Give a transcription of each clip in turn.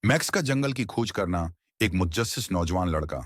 Max का जंगल की खोज करना। एक मुतजस्सिस नौजवान लड़का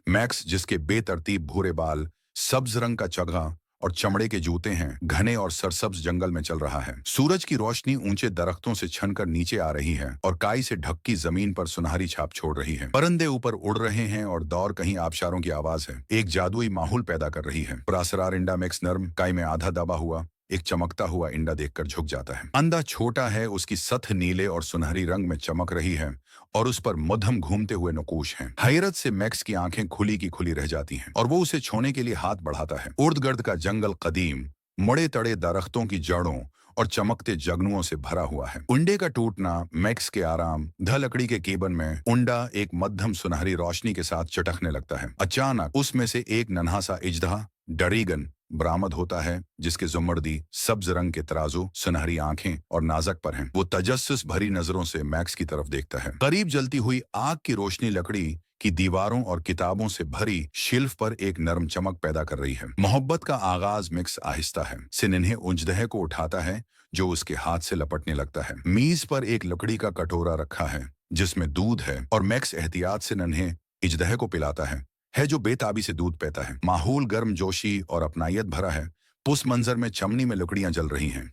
मैक्स, जिसके बेतरतीब भूरे बाल, सब्ज रंग का चगहा और चमड़े के जूते हैं, घने और सरसब्ज जंगल में चल रहा है। सूरज की रोशनी ऊंचे दरख्तों से छनकर नीचे आ रही है और काई से ढकी जमीन पर सुनहरी छाप छोड़ रही है। परिंदे ऊपर उड़ रहे हैं और दौर कहीं आबशारों की आवाज है, एक जादुई माहौल पैदा कर रही है। पुरासरार इंडा मैक्स नर्म काई में आधा दबा हुआ एक चमकता हुआ इंडा देखकर झुक जाता है। अंडा छोटा है, उसकी सतह नीले और सुनहरी रंग में चमक रही है और उस पर मध्यम घूमते हुए नकूश हैं। हैरत से मैक्स की आंखें खुली की खुली रह जाती हैं और वो उसे छूने के लिए हाथ बढ़ाता है। उर्द-गर्द का जंगल कदीम, मुड़े तड़े दरख्तों की जड़ों और चमकते जगनुओं से भरा हुआ है। उंडे का टूटना, मैक्स के आराम, ध लकड़ी के केबन में उंडा एक मध्यम सुनहरी रोशनी के साथ चटकने लगता है। अचानक उसमें से एक नन्हा सा इजदहा डरीगन बरामद होता है, जिसके जुम्मर्दी सब्ज रंग के तराजू, सुनहरी आंखें और नाजक पर हैं। वो तजस्सुस भरी नजरों से मैक्स की तरफ देखता है। करीब जलती हुई आग की रोशनी लकड़ी की दीवारों और किताबों से भरी शिल्फ पर एक नरम चमक पैदा कर रही है। मोहब्बत का आगाज मैक्स आहिस्ता है से निन्हे उंजदह को उठाता है, जो उसके हाथ से लपटने लगता है। मीज पर एक लकड़ी का कटोरा रखा है जिसमें दूध है और मैक्स एहतियात से नन्हे इजदह को पिलाता है जो बेताबी से दूध पीता है। माहौल गर्म जोशी और अपनायत भरा है। पुस मंजर में चमनी में लकड़ियां जल रही हैं।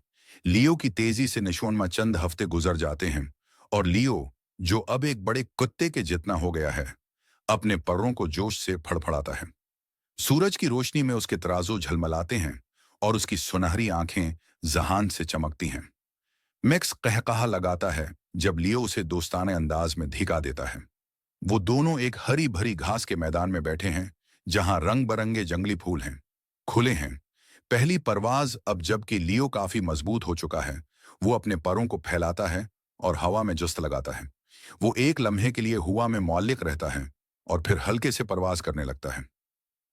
लियो की तेजी से नशोनमा चंद हफ्ते गुजर जाते हैं और लियो, जो अब एक बड़े कुत्ते के जितना हो गया है, अपने पर्रों को जोश से फड़फड़ाता है। सूरज की रोशनी में उसके तराजू झलमलाते हैं और उसकी सुनहरी आंखें जहान से चमकती हैं। मैक्स कहकहा लगाता है जब लियो उसे दोस्ताने अंदाज में धिका देता है। वो दोनों एक हरी भरी घास के मैदान में बैठे हैं, जहां रंग बरंगे जंगली फूल हैं, खुले हैं। पहली परवाज अब, जबकि लियो काफी मजबूत हो चुका है, वो अपने परों को फैलाता है और हवा में जुस्त लगाता है। वो एक लम्हे के लिए हुआ में मौलिक रहता है और फिर हल्के से परवाज करने लगता है।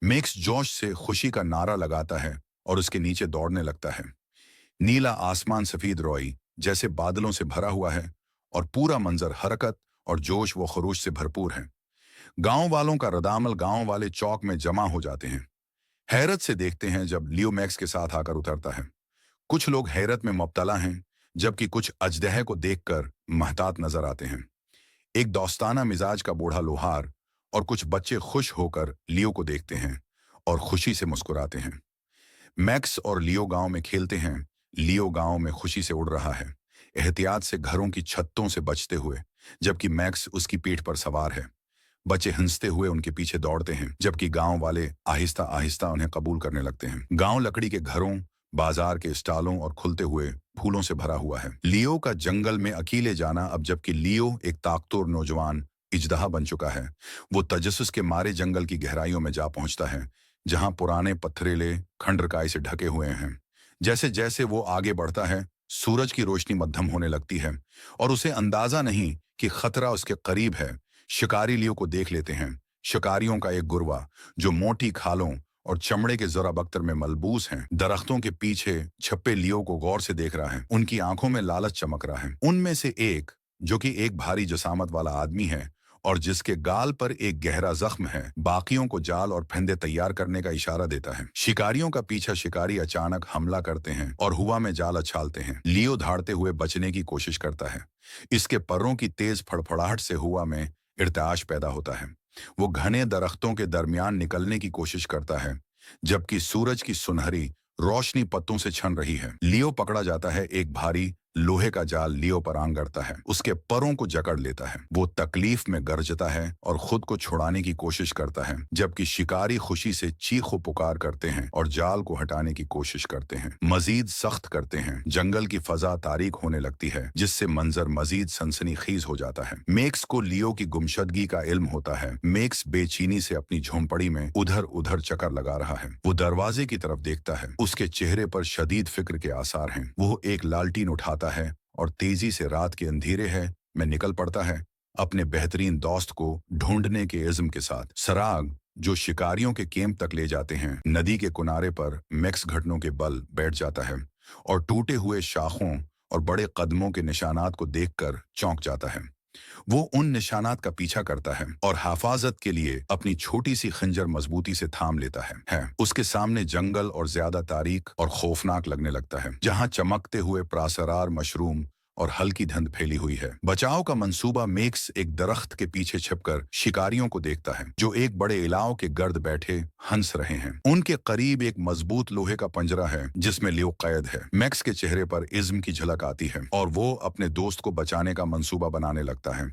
मैक्स जोश से खुशी का नारा लगाता है और उसके नीचे दौड़ने लगता है। नीला आसमान सफेद रोई जैसे बादलों से भरा हुआ है और पूरा मंजर हरकत और जोश व खरोश से भरपूर है। गांव वालों का रदामल गांव वाले चौक में जमा हो जाते हैं, हैरत से देखते हैं जब लियो मैक्स के साथ आकर उतरता है। कुछ लोग हैरत में मुब्तला हैं, जबकि कुछ अजदह को देखकर महतात नजर आते हैं। एक दोस्ताना मिजाज का बूढ़ा लोहार और कुछ बच्चे खुश होकर लियो को देखते हैं और खुशी से मुस्कुराते हैं। मैक्स और लियो गांव में खेलते हैं। लियो गांव में खुशी से उड़ रहा है, एहतियात से घरों की छतों से बचते हुए, जबकि मैक्स उसकी पीठ पर सवार है। बच्चे हंसते हुए उनके पीछे दौड़ते हैं, जबकि गांव वाले आहिस्ता आहिस्ता उन्हें कबूल करने लगते हैं। गांव लकड़ी के घरों, बाजार के स्टॉलों और खुलते हुए फूलों से भरा हुआ है। लियो का जंगल में अकेले जाना अब, जबकि लियो एक ताकतवर नौजवान इजदहा बन चुका है, वो तजस्सुस के मारे जंगल की गहराइयों में जा पहुंचता है, जहां पुराने पत्थरेले खंडरकाई से ढके हुए हैं। जैसे जैसे वो आगे बढ़ता है, सूरज की रोशनी मध्यम होने लगती है और उसे अंदाजा नहीं कि खतरा उसके करीब है। शिकारी लियो को देख लेते हैं। शिकारियों का एक गुरवा, जो मोटी खालों और चमड़े के जरा बख्तर में मलबूस हैं, दरख्तों के पीछे छप्पे लियो को गौर से देख रहा है। उनकी आंखों में लालच चमक रहा है। उनमें से एक, जो कि एक भारी जसामत वाला आदमी है और जिसके गाल पर एक गहरा जख्म है, बाकियों को जाल और फंदे तैयार करने का इशारा देता है। शिकारियों का पीछा शिकारी अचानक हमला करते हैं और हुआ में जाल उछालते हैं। लियो धाड़ते हुए बचने की कोशिश करता है। इसके परों की तेज फड़फड़ाहट से हुआ में इर्ताश पैदा होता है। वो घने दरख्तों के दरमियान निकलने की कोशिश करता है, जबकि सूरज की सुनहरी रोशनी पत्तों से छन रही है। लियो पकड़ा जाता है। एक भारी लोहे का जाल लियो पर आंग करता है, उसके परों को जकड़ लेता है। वो तकलीफ में गरजता है और खुद को छुड़ाने की कोशिश करता है, जबकि शिकारी खुशी से चीखो पुकार करते हैं और जाल को हटाने की कोशिश करते हैं, मजीद सख्त करते हैं। जंगल की फजा तारीक होने लगती है, जिससे मंजर मजीद सनसनीखेज हो जाता है। मैक्स को लियो की गुमशदगी का इल्म होता है। मैक्स बेचैनी से अपनी झोंपड़ी में उधर उधर चक्कर लगा रहा है। वो दरवाजे की तरफ देखता है। उसके चेहरे पर शदीद फिक्र के आसार हैं। वो एक लालटीन उठाता है और तेजी से रात के अंधेरे है में निकल पड़ता है, अपने बेहतरीन दोस्त को ढूंढने के इज़्म के साथ। सराग, जो शिकारियों के कैंप तक ले जाते हैं, नदी के किनारे पर मैक्स घुटनों के बल बैठ जाता है और टूटे हुए शाखों और बड़े कदमों के निशानात को देखकर चौंक जाता है। वो उन निशानात का पीछा करता है और हिफाजत के लिए अपनी छोटी सी खंजर मजबूती से थाम लेता है। उसके सामने जंगल और ज्यादा तारीक और खौफनाक लगने लगता है, जहां चमकते हुए प्रासरार मशरूम और हल्की धुंध फैली हुई है। बचाव का मंसूबा मैक्स एक दरख्त के पीछे छिपकर शिकारियों को देखता है जो एक बड़े इलाव के गर्द बैठे हंस रहे हैं। उनके करीब एक मजबूत लोहे का पंजरा है जिसमें लियो कैद है। मैक्स के चेहरे पर इज्म की झलक आती है और वो अपने दोस्त को बचाने का मंसूबा बनाने लगता है।